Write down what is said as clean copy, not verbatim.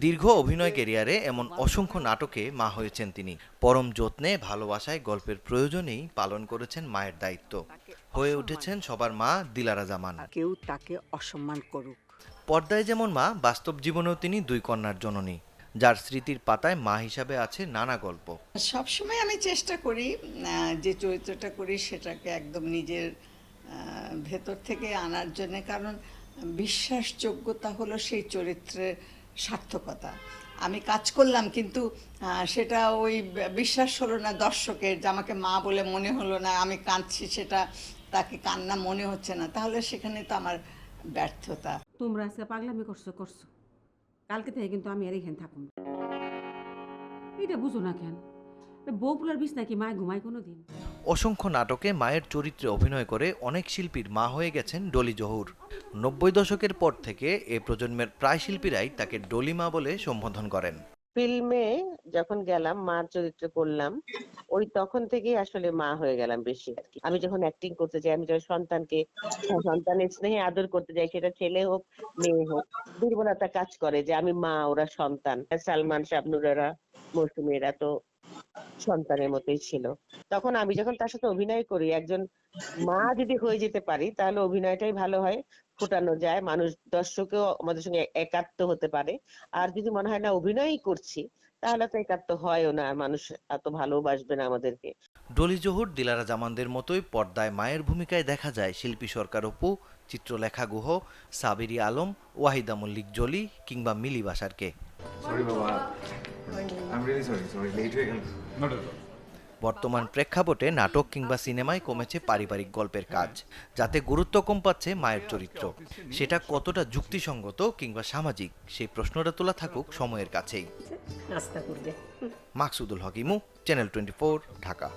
দীর্ঘ অভিনয় ক্যারিয়ারে এমন অসংখ্য নাটকে মা হয়েছেন তিনি। পরম যত্নে ভালোবাসায় গল্পের প্রয়োজনেই পালন করেছেন মায়ের দায়িত্ব। হয়ে উঠেছেন সবার মা দিলারা জামান। কেউ তাকে অসম্মান করুক। পর্দায় যেমন মা, বাস্তব জীবনেও তিনি দুই কন্যার জননী, যার স্মৃতির পাতায় মা হিসাবে আছে নানা গল্প। সবসময় আমি চেষ্টা করি যে চরিত্রটা করি সেটাকে একদম নিজের ভেতর থেকে আনার জন্য, কারণ বিশ্বাসযোগ্যতা হলো সেই চরিত্রের সার্থকতা। আমি কাজ করলাম কিন্তু সেটা ওই বিশ্বাস হলো না দর্শকের, যে আমাকে মা বলে মনে হলো না, আমি কাঁদছি সেটা তাকে কান্না মনে হচ্ছে না, তাহলে সেখানে তো আমার ব্যর্থতা। তোমরা আজকে পাগলামি করছো কালকে থেকে কিন্তু আমি আর এখানে থাকুন। এটা বুঝো না কেন? বউ পুলার বিষ নাকি মায় ঘুমায় কোনো দিন? অসংখ্য নাটকে মায়ের চরিত্রে অভিনয় করে অনেক শিল্পীর মা হয়ে গেছেন ডলি জহুর। 90 দশকের পর থেকে এ প্রজন্মের প্রায় শিল্পীরাই তাকে ডলি মা বলে সম্বোধন করেন। ফিল্মে যখন গেলাম মার চরিত্র করলাম, ওই তখন থেকেই আসলে মা হয়ে গেলাম বেশি আর কি। আমি যখন অ্যাক্টিং করতে যাই, আমি যখন সন্তানের স্নেহে আদর করতে যাই, সেটা ছেলে হোক মেয়ে হোক, দুর্বলতা কাজ করে যে আমি মা, ওরা সন্তান। সালমান, শাবনুরেরা, মৌসুমীরা তো সন্তানের মতোই ছিল। তখন আমি যখন তার সাথে অভিনয় করি, একজন মা যদি হয়ে যেতে পারি তাহলে অভিনয়টাই ভালো হয়, ফোটানো যায়, মানুষ দর্শকেও আমাদের সঙ্গে একাত্ম হতে পারে। আর যদি মনে হয় না অভিনয়ই করছি, তাহলে তো একাত্ম হয়ও না, মানুষ এত ভালোবাসবে না আমাদেরকে। ডলি জহুর, দিলারা জামানদের মতোই পর্দায় মায়ের ভূমিকায় দেখা যায় শিল্পী সরকার অপু, চিত্রলেখা গুহ, সাবিরি আলম, ওয়াহিদা মল্লিক জলি কিংবা মিলি বাসারকে। সরি বাবা, I am really sorry late হয়ে গেল। Not at all. বর্তমান প্রেক্ষাপটে নাটক কিংবা সিনেমায় কমেছে পারিবারিক গল্পের কাজ, যাতে গুরুত্ব কম পাচ্ছে মায়ের চরিত্র। সেটা কতটা যুক্তিসঙ্গত কিংবা সামাজিক, সেই প্রশ্নটা তোলা থাকুক সময়ের কাছেই। নাস্তা করবে। মাকসুদুল হক ইমু, চ্যানেল 24, ঢাকা।